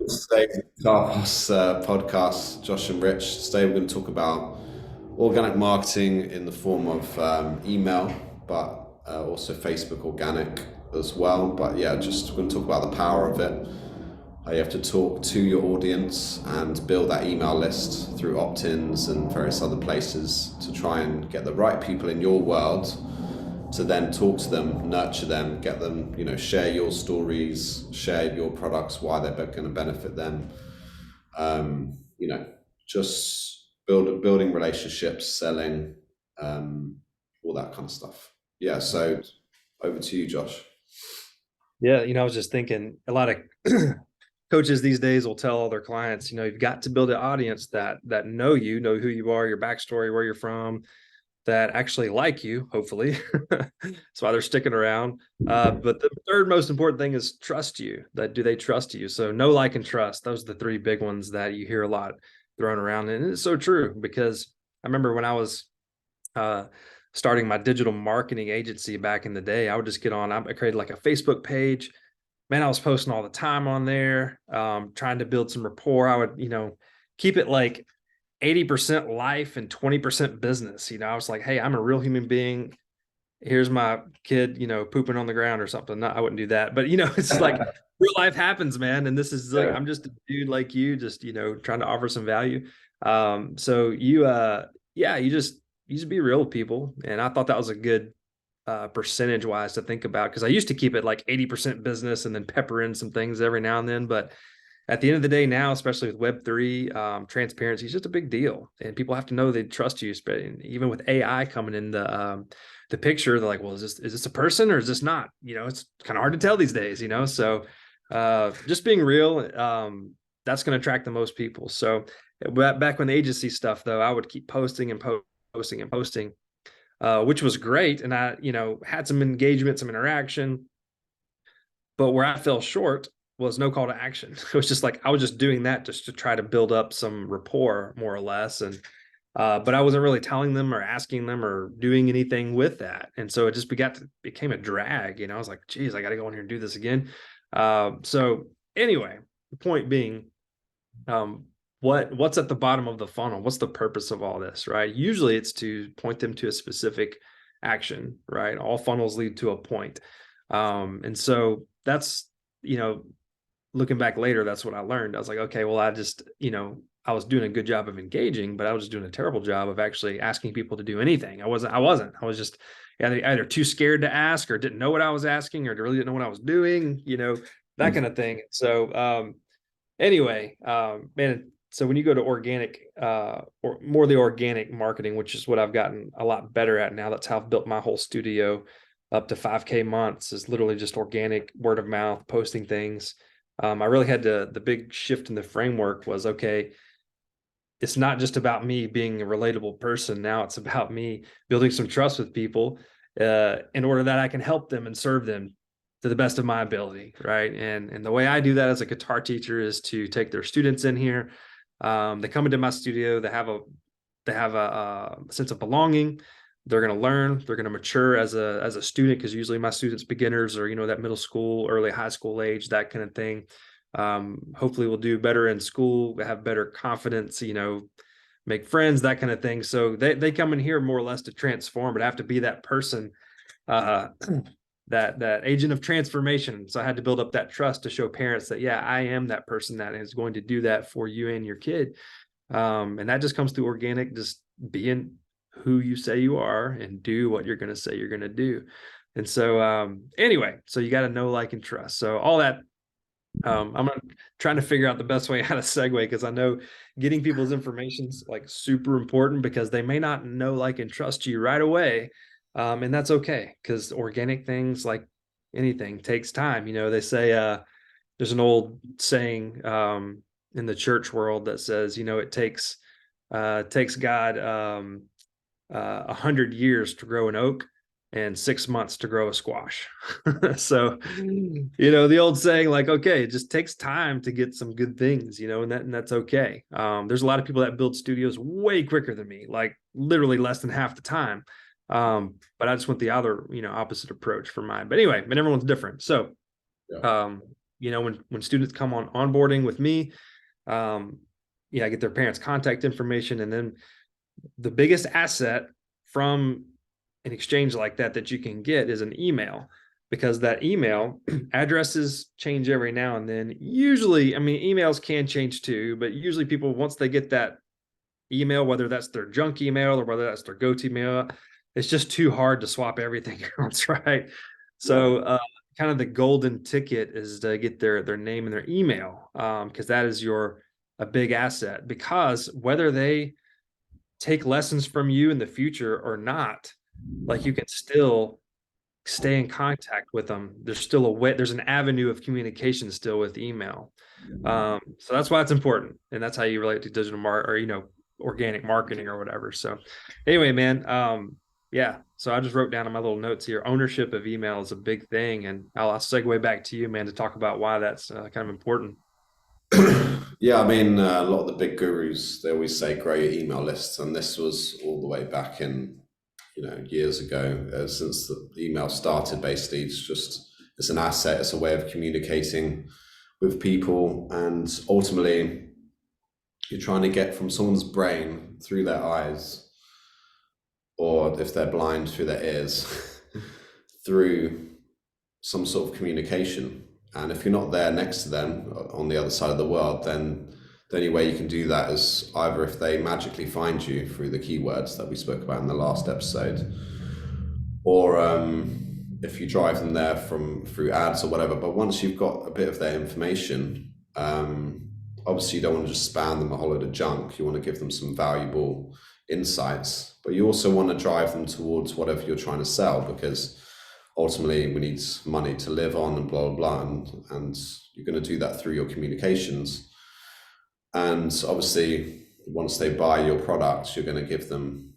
Today, Carlos podcast, Josh and Rich. Today, we're going to talk about organic marketing in the form of email, but also Facebook organic as well. But yeah, just we're going to talk about the power of it. How you have to talk to your audience and build that email list through opt-ins and various other places to try and get the right people in your world to then talk to them, nurture them, get them, share your stories, share your products, why they're going to benefit them. Um, you know, just building relationships, selling, all that kind of stuff. Yeah. So over to you, Josh. Yeah, I was just thinking a lot of coaches these days will tell all their clients, you've got to build an audience that know who you are, your backstory, where you're from, that actually like you, hopefully. That's why they're sticking around. But the third most important thing is trust you. That do they trust you? So know, like, and trust. Those are the three big ones that you hear a lot thrown around. And it's so true because I remember when I was uh, starting my digital marketing agency back in the day, I would just get on, I created like a Facebook page. Man, I was posting all the time on there, trying to build some rapport. I would, keep it like 80% life and 20% business. I was like, hey, I'm a real human being. Here's my kid, pooping on the ground or something. No, I wouldn't do that. But, it's like real life happens, man. And this is like, Yeah. I'm just a dude like you, just, trying to offer some value. So yeah, you just be real with people. And I thought that was a good percentage wise to think about because I used to keep it like 80% business and then pepper in some things every now and then. But at the end of the day now, especially with Web3, transparency is just a big deal. And people have to know they trust you. Even with AI coming in the picture, they're like, well, is this a person or is this not? It's kind of hard to tell these days, So just being real, that's going to attract the most people. So back when the agency stuff, though, I would keep posting and posting and posting, which was great. And I, had some engagement, some interaction. But where I fell short was no call to action. It was just like I was just doing that just to try to build up some rapport, more or less. And but I wasn't really telling them or asking them or doing anything with that. And so it just became a drag. I was like, geez, I got to go in here and do this again. So anyway, the point being, um, what's at the bottom of the funnel? What's the purpose of all this, right? Usually it's to point them to a specific action, right? All funnels lead to a point. And so that's, you know, looking back later, that's what I learned. I was like, okay, well, I was doing a good job of engaging, but I was just doing a terrible job of actually asking people to do anything. I was just either too scared to ask or didn't know what I was asking or really didn't know what I was doing, that kind of thing. So, anyway, man, so when you go to organic, or more the organic marketing, which is what I've gotten a lot better at now, that's how I've built my whole studio up to 5K months, is literally just organic word of mouth, posting things. I really had the big shift in the framework was, okay, it's not just about me being a relatable person. Now it's about me building some trust with people, in order that I can help them and serve them to the best of my ability, right? And the way I do that as a guitar teacher is to take their students in here. They come into my studio. They have a sense of belonging. They're going to learn. They're going to mature as a student, because usually my students beginners are, that middle school, early high school age, that kind of thing. Hopefully we'll do better in school, have better confidence, make friends, that kind of thing. So they come in here more or less to transform, but I have to be that person, uh, that agent of transformation. So I had to build up that trust to show parents that, yeah, I am that person that is going to do that for you and your kid. And that just comes through organic, just being who you say you are and do what you're going to say you're going to do. And so, anyway, so you got to know, like, and trust. So all that, I'm trying to figure out the best way how to segue, because I know getting people's information is like super important, because they may not know, like, and trust you right away. And that's okay, because organic things, like anything, takes time. They say, there's an old saying, in the church world that says, it takes God 100 years to grow an oak and 6 months to grow a squash. So, the old saying, like, okay, it just takes time to get some good things, and that's okay. There's a lot of people that build studios way quicker than me, like literally less than half the time. But I just went the other, opposite approach for mine. But anyway, everyone's different. So, Yeah. um, when students come on onboarding with me, I get their parents' contact information, and then the biggest asset from an exchange like that you can get is an email, because that email addresses change every now and then. Usually, I mean, emails can change too, but usually people, once they get that email, whether that's their junk email or whether that's their go-to mail, it's just too hard to swap everything else, right? So kind of the golden ticket is to get their name and their email, because that is a big asset, because whether they take lessons from you in the future or not, like, you can still stay in contact with them. There's still a way, there's an avenue of communication still with email. So that's why it's important. And that's how you relate to digital organic marketing or whatever. So anyway, man, yeah. So I just wrote down in my little notes here, ownership of email is a big thing. And I'll segue back to you, man, to talk about why that's kind of important. Yeah, I mean, a lot of the big gurus, they always say grow your email lists, and this was all the way back in, years ago. Since the email started, basically, it's an asset, it's a way of communicating with people, and ultimately, you're trying to get from someone's brain through their eyes, or if they're blind, through their ears, through some sort of communication. And if you're not there next to them on the other side of the world, then the only way you can do that is either if they magically find you through the keywords that we spoke about in the last episode, or if you drive them there through ads or whatever. But once you've got a bit of their information, obviously you don't want to just spam them a whole load of junk. You want to give them some valuable insights, but you also want to drive them towards whatever you're trying to sell, because ultimately we need money to live on, and blah, blah, blah. And you're going to do that through your communications. And obviously, once they buy your products, you're going to give them,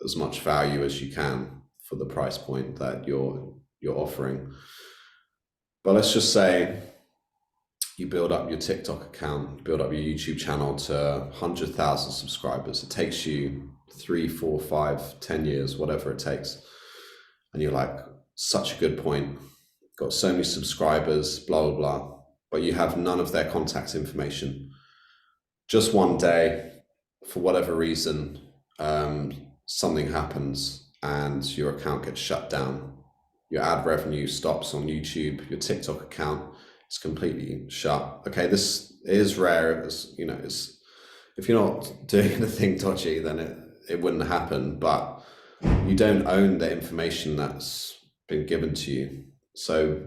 as much value as you can for the price point that you're offering. But let's just say you build up your TikTok account, build up your YouTube channel to 100,000 subscribers. It takes you 3, 4, 5, 10 years, whatever it takes. And you're like, such a good point. Got so many subscribers, blah, blah, blah. But you have none of their contact information. Just one day, for whatever reason, something happens and your account gets shut down. Your ad revenue stops on YouTube. Your TikTok account is completely shut. Okay, this is rare. It's, if you're not doing anything dodgy, then it wouldn't happen. But you don't own the information that's been given to you. So,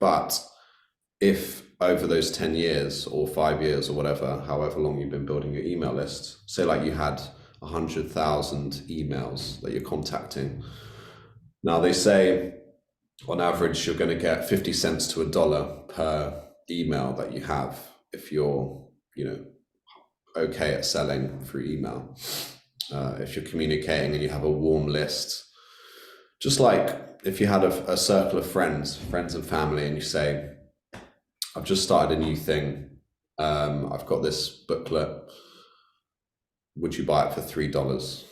but if over those 10 years or 5 years or whatever, however long you've been building your email list, say like you had 100,000 emails that you're contacting. Now they say on average, you're going to get 50 cents to $1 per email that you have if you're, okay at selling through email. If you're communicating and you have a warm list, just like if you had a circle of friends and family, and you say, I've just started a new thing. I've got this booklet. Would you buy it for $3?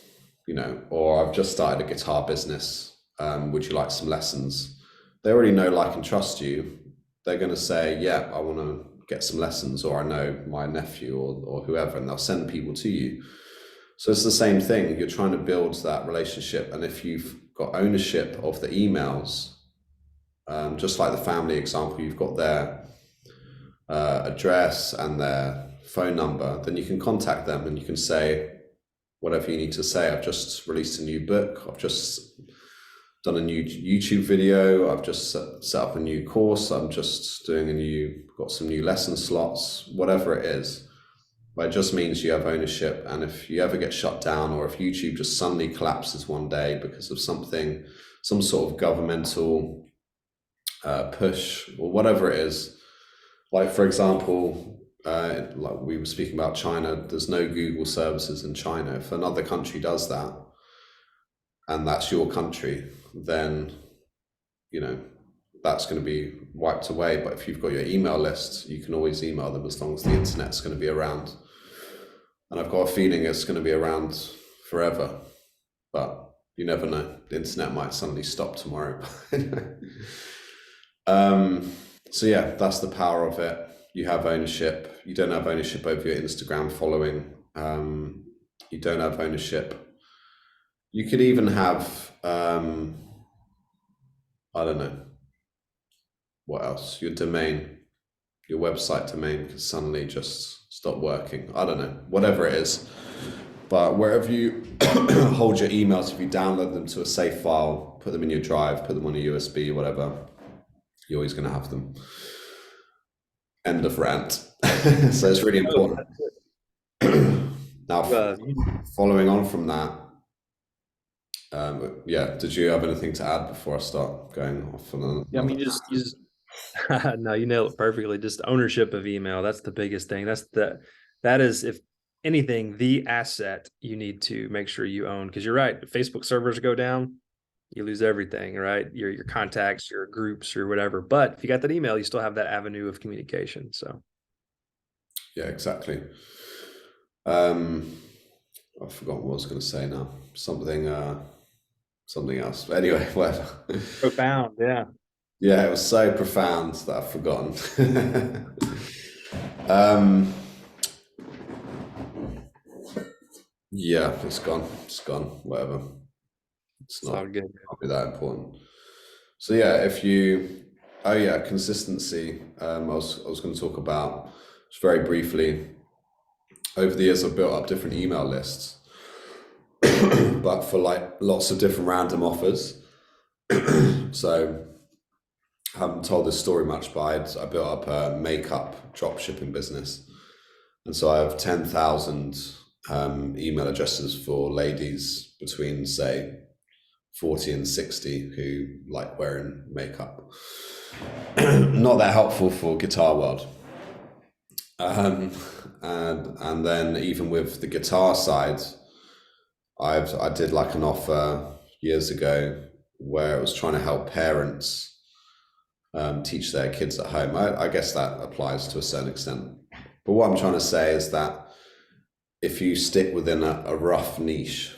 Or I've just started a guitar business. Would you like some lessons? They already know, like, and trust you. They're going to say, yeah, I want to get some lessons, or I know my nephew or whoever, and they'll send people to you. So it's the same thing. You're trying to build that relationship. And if you've got ownership of the emails, just like the family example, you've got their address and their phone number, then you can contact them and you can say whatever you need to say. I've just released a new book. I've just done a new YouTube video. I've just set up a new course. I'm just got some new lesson slots, whatever it is. But it just means you have ownership. And if you ever get shut down, or if YouTube just suddenly collapses one day because of some sort of governmental push or whatever it is, like, for example, like we were speaking about China, there's no Google services in China. If another country does that, and that's your country, then, that's going to be wiped away. But if you've got your email list, you can always email them as long as the internet's going to be around. And I've got a feeling it's going to be around forever, but you never know. The internet might suddenly stop tomorrow. So yeah, that's the power of it. You have ownership. You don't have ownership over your Instagram following. You don't have ownership. You could even have, I don't know, what else? Your domain, your website domain could suddenly just stop working. I don't know, whatever it is. But wherever you hold your emails, if you download them to a safe file, put them in your drive, put them on a USB, whatever, you're always going to have them. End of rant. So it's really important. Now, following on from that, yeah, did you have anything to add before I start going off on Yeah, I mean, you just no, you nailed it perfectly. Just ownership of email. That's the biggest thing. That is, if anything, the asset you need to make sure you own. Because you're right, if Facebook servers go down, you lose everything, right? Your contacts, your groups, or whatever. But if you got that email, you still have that avenue of communication. So yeah, exactly. I've forgotten what I was going to say now. Something else. But anyway, whatever. profound, yeah. Yeah, it was so profound that I've forgotten. Yeah, it's gone. It's gone. Whatever. It's not good. Not be that important. So yeah, consistency. I was going to talk about just very briefly. Over the years, I've built up different email lists, but for like lots of different random offers. So I haven't told this story much, but I built up a makeup drop shipping business, and so I have 10,000 email addresses for ladies between, say, 40 and 60 who like wearing makeup. Not that helpful for guitar world. And then even with the guitar side, I did like an offer years ago where it was trying to help parents teach their kids at home. I guess that applies to a certain extent. But what I'm trying to say is that if you stick within a rough niche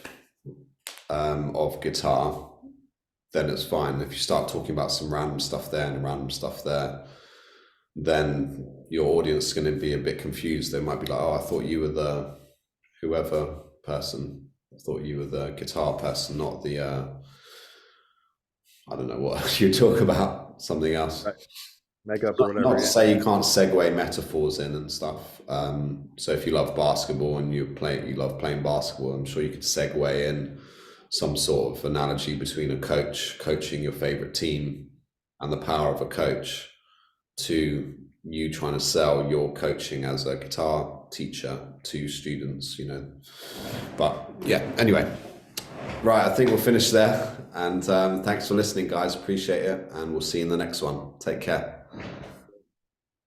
of guitar, then it's fine. If you start talking about some random stuff there and random stuff there, then your audience is going to be a bit confused. They might be like, oh, I thought you were the whoever person. I thought you were the guitar person, not the, I don't know what you talk about, something else. Right. Makeup or whatever. Not to say you can't segue metaphors in and stuff. So if you love basketball and you love playing basketball, I'm sure you could segue in some sort of analogy between a coach coaching your favorite team and the power of a coach to you trying to sell your coaching as a guitar teacher to students, But yeah, anyway, right, I think we'll finish there. And thanks for listening, guys. Appreciate it. And we'll see you in the next one. Take care.